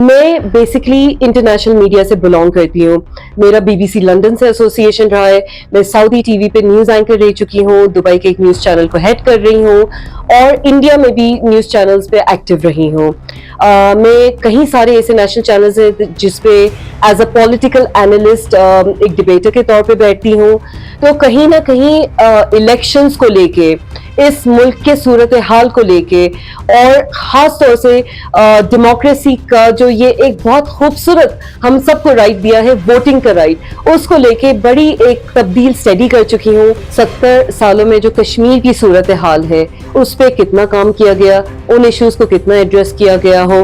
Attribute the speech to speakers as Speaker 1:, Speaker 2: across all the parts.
Speaker 1: मैं basically international media से belong करती हूँ। मेरा बीबीसी लंदन से एसोसिएशन रहा है। मैं सऊदी टीवी पे न्यूज़ एंकर रह चुकी हूँ, दुबई के एक न्यूज़ चैनल को हेड कर रही हूँ और इंडिया में भी न्यूज़ चैनल्स पे एक्टिव रही हूँ। मैं कई सारे ऐसे नेशनल चैनल्स हैं जिसपे एज अ पॉलिटिकल एनालिस्ट एक डिबेटर के तौर पे बैठती हूँ। तो कहीं ना कहीं इलेक्शंस को लेके, इस मुल्क के सूरत हाल को लेके और ख़ास तौर से डेमोक्रेसी का जो ये एक बहुत खूबसूरत हम सबको राइट दिया है, वोटिंग का राइट, उसको लेके बड़ी एक तब्दील स्टडी कर चुकी हूँ। 70 सालों में जो कश्मीर की सूरत हाल है उस पर कितना काम किया गया, उन इश्यूज को कितना एड्रेस किया गया हो,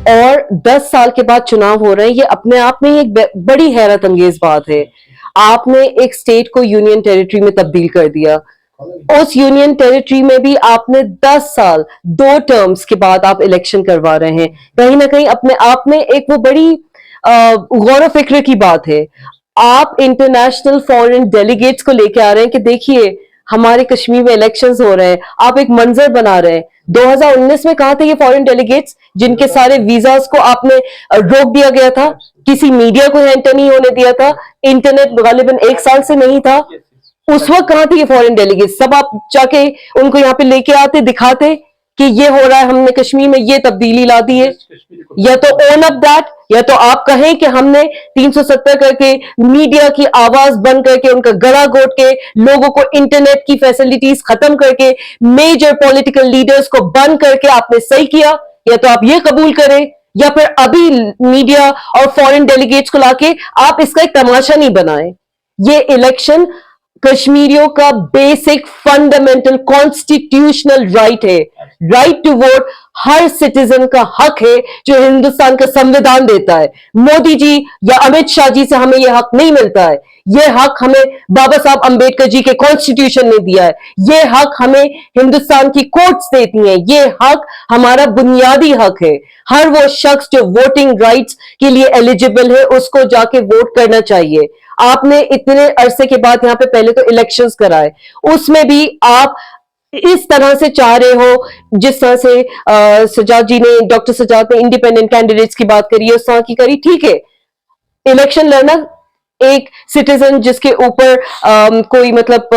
Speaker 1: और 10 साल के बाद चुनाव हो रहे हैं, ये अपने आप में एक बड़ी हैरत अंगेज बात है। आपने एक स्टेट को यूनियन टेरिटरी में तब्दील कर दिया, उस यूनियन टेरिटरी में भी आपने 10 साल 2 टर्म्स के बाद आप इलेक्शन करवा रहे हैं। कहीं ना कहीं अपने आप में एक वो बड़ी गौर फिक्र की बात है। आप इंटरनेशनल फॉरेन डेलीगेट्स को लेके आ रहे हैं कि देखिए हमारे कश्मीर में इलेक्शंस हो रहे हैं, आप एक मंजर बना रहे हैं। 2019 में कहा थे ये फॉरेन डेलीगेट्स जिनके सारे वीजास को आपने रोक दिया गया था, किसी मीडिया को एंटर नहीं होने दिया था, इंटरनेट गालिबन 1 साल से नहीं था। उस वक्त कहां थे ये फॉरेन डेलीगेट? सब आप जाके उनको यहाँ पे लेके आते, दिखाते कि ये हो रहा है, हमने कश्मीर में ये तब्दीली ला दी है। या तो ओन अप दैट, या तो आप कहें कि हमने 370 करके मीडिया की आवाज बंद करके, उनका गला घोट के, लोगों को इंटरनेट की फैसिलिटीज खत्म करके, मेजर पॉलिटिकल लीडर्स को बंद करके आपने सही किया। या तो आप ये कबूल करें, या फिर अभी मीडिया और फॉरेन डेलीगेट्स को लाके आप इसका एक तमाशा नहीं बनाएं। ये इलेक्शन कश्मीरियों का बेसिक फंडामेंटल कॉन्स्टिट्यूशनल राइट है। राइट टू वोट हर सिटीजन का हक है जो हिंदुस्तान का संविधान देता है। मोदी जी या अमित शाह जी से हमें यह हक नहीं मिलता है। यह हक हमें बाबा साहब अंबेडकर जी के कॉन्स्टिट्यूशन ने दिया है। यह हक हमें हिंदुस्तान की कोर्ट्स देती हैं। यह हक हमारा बुनियादी हक है। हर वो शख्स जो वोटिंग राइट्स के लिए एलिजिबल है उसको जाके वोट करना चाहिए। आपने इतने अरसे के बाद यहाँ पे पहले तो इलेक्शंस कराए, उसमें भी आप इस तरह से चाह रहे हो जिस तरह से सजाद जी ने, डॉक्टर सजाद ने इंडिपेंडेंट कैंडिडेट्स की बात करी है, उस तरह की करी। ठीक है, इलेक्शन लड़ना एक सिटीजन जिसके ऊपर कोई मतलब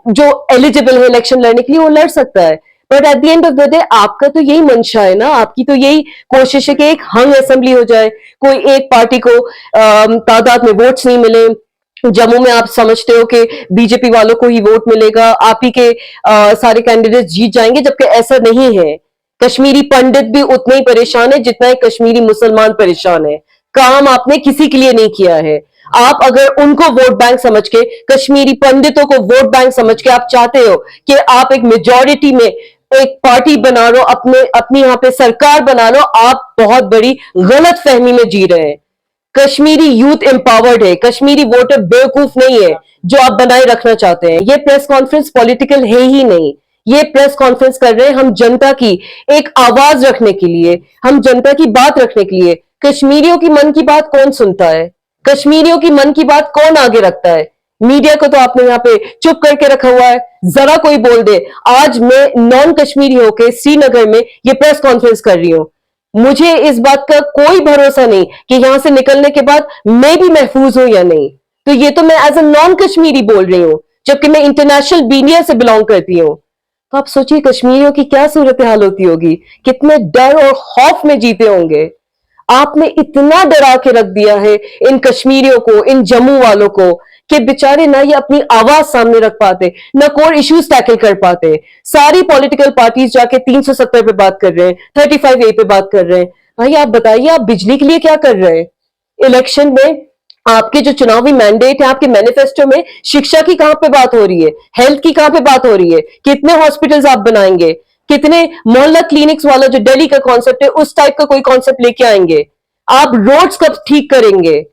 Speaker 1: जो एलिजिबल है इलेक्शन लड़ने के लिए वो लड़ सकता है। But at the end of the day आपका तो यही मंशा है ना, आपकी तो यही कोशिश है कि एक हंग असेंबली हो जाए, कोई एक पार्टी को तादाद में वोट्स नहीं मिले। जम्मू में आप समझते हो कि बीजेपी वालों को ही वोट मिलेगा, आप ही के सारे कैंडिडेट जीत जाएंगे, जबकि ऐसा नहीं है। कश्मीरी पंडित भी उतने ही परेशान है जितना एक कश्मीरी मुसलमान परेशान है। काम आपने किसी के लिए नहीं किया है। आप अगर उनको वोट बैंक समझ के, कश्मीरी पंडितों को वोट बैंक समझ के आप चाहते हो कि आप एक मेजॉरिटी में एक पार्टी बना लो, अपनी यहाँ पे सरकार बना लो, आप बहुत बड़ी गलत फहमी में जी रहे हैं। कश्मीरी यूथ एम्पावर्ड है, कश्मीरी वोटर बेवकूफ नहीं है जो आप बनाए रखना चाहते हैं। ये प्रेस कॉन्फ्रेंस पॉलिटिकल है ही नहीं। ये प्रेस कॉन्फ्रेंस कर रहे हैं हम जनता की एक आवाज रखने के लिए, हम जनता की बात रखने के लिए। कश्मीरियों की मन की बात कौन सुनता है? कश्मीरियों की मन की बात कौन आगे रखता है? मीडिया को तो आपने यहाँ पे चुप करके रखा हुआ है। जरा कोई बोल दे। आज मैं नॉन कश्मीरी होके श्रीनगर में ये प्रेस कॉन्फ्रेंस कर रही हूं, मुझे इस बात का कोई भरोसा नहीं कि यहां से निकलने के बाद मैं भी महफूज हूं या नहीं। तो ये तो मैं एज अ नॉन कश्मीरी बोल रही हूं, जबकि मैं इंटरनेशनल मीडिया से बिलोंग करती हूं। तो आप सोचिए कश्मीरियों की क्या सूरत हाल होती होगी, कितने डर और खौफ में जीते होंगे। आपने इतना डरा के रख दिया है इन कश्मीरियों को, इन जम्मू वालों को, कि बेचारे ना ये अपनी आवाज सामने रख पाते, ना कोर इश्यूज टैकल कर पाते। सारी पॉलिटिकल पार्टीज जाके 370 पे बात कर रहे हैं, 35A पे बात कर रहे हैं। भाई आप बताइए, आप बिजली के लिए क्या कर रहे हैं? इलेक्शन में आपके जो चुनावी मैंडेट है, आपके मैनिफेस्टो में शिक्षा की कहां पे बात हो रही है, हेल्थ की कहां पे बात हो रही है? कितने हॉस्पिटल्स आप बनाएंगे? कितने मोहल्ला क्लिनिक्स वाला जो दिल्ली का कॉन्सेप्ट है उस टाइप का कोई कॉन्सेप्ट लेके आएंगे? आप रोड्स कब ठीक करेंगे?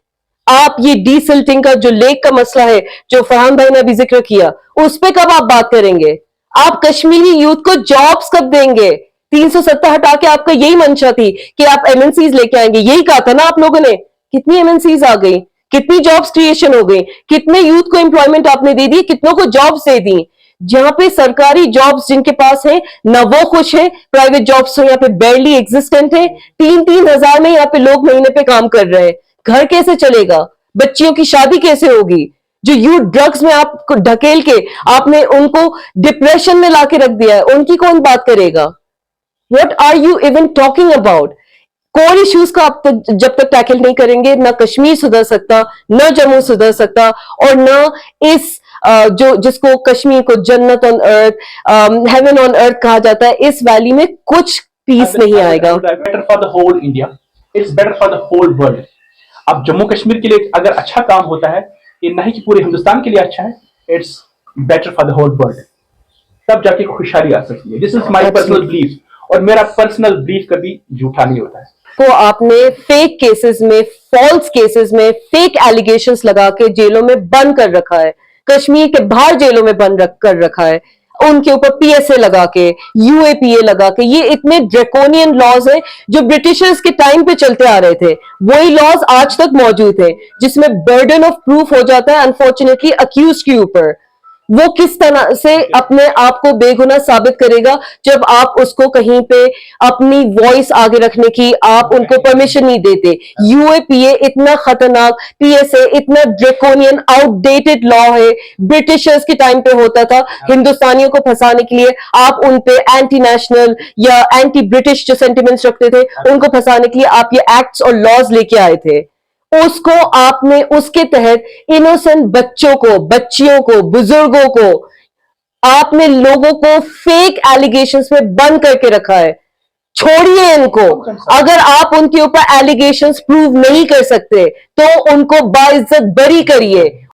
Speaker 1: आप ये डीसिल्टिंग का जो लेक का मसला है, जो फरहान भाई ने अभी जिक्र किया, उस पर कब आप बात करेंगे? आप कश्मीरी यूथ को जॉब्स कब देंगे? 370 हटा के आपका यही मंशा थी कि आप एमएनसीज लेके आएंगे, यही कहा था ना आप लोगों ने। कितनी एमएनसीज आ गई, कितनी जॉब्स क्रिएशन हो गई, कितने यूथ को एम्प्लॉयमेंट आपने दे दी, कितनों को जॉब्स दे दी। जहां पे सरकारी जॉब्स जिनके पास है ना वो खुश है, प्राइवेट जॉब्स तो यहाँ पे बेरली एग्जिस्टेंट है। 3-3 हजार में यहाँ पे लोग महीने पे काम कर रहे हैं। घर कैसे चलेगा? बच्चियों की शादी कैसे होगी? जो यूथ ड्रग्स में आपको ढकेल के आपने उनको डिप्रेशन में लाके रख दिया है, उनकी कौन बात करेगा? What are you even talking about? Core issues का आप तक जब तक टैकल नहीं करेंगे, ना कश्मीर सुधर सकता, न जम्मू सुधर सकता, और न इस जो जिसको कश्मीर को जन्नत on earth, heaven on earth कहा जाता है, इस वैली में कुछ पीस नहीं आएगा।
Speaker 2: Better for the whole India, it's better for the whole world. अब जम्मू कश्मीर के लिए अगर अच्छा काम होता है, ये नहीं कि पूरे हिंदुस्तान के लिए अच्छा है, it's better for the whole world. तब जाके खुशहाली आ सकती है। This is my personal belief, और मेरा पर्सनल बिलीफ कभी झूठा नहीं होता है।
Speaker 1: तो आपने फेक केसेस में, फॉल्स केसेस में फेक एलिगेशंस लगा के जेलों में बंद कर रखा है, कश्मीर के बाहर जेलों में बंद कर रखा है, उनके ऊपर पीएसए लगा के, यूएपीए लगा के। ये इतने ड्रैकोनियन लॉज हैं जो ब्रिटिशर्स के टाइम पे चलते आ रहे थे, वही लॉज आज तक मौजूद है, जिसमें बर्डन ऑफ प्रूफ हो जाता है अनफॉर्चुनेटली अक्यूज के ऊपर। वो किस तरह से अपने आप को बेगुनाह साबित करेगा जब आप उसको कहीं पे अपनी वॉइस आगे रखने की आप उनको परमिशन नहीं देते? यूएपीए इतना खतरनाक, पीएसए इतना ड्रैकोनियन आउटडेटेड लॉ है, ब्रिटिशर्स के टाइम पे होता था। हिंदुस्तानियों को फंसाने के लिए आप उन पे एंटी नेशनल या एंटी ब्रिटिश जो सेंटिमेंट्स रखते थे, उनको फंसाने के लिए आप ये एक्ट्स और लॉज लेके आए थे। उसको आपने उसके तहत इनोसेंट बच्चों को, बच्चियों को, बुजुर्गों को आपने लोगों को फेक एलिगेशंस में बंद करके रखा है। छोड़िए इनको। अगर आप उनके ऊपर एलिगेशंस प्रूव नहीं कर सकते तो उनको बाइज्जत बरी करिए।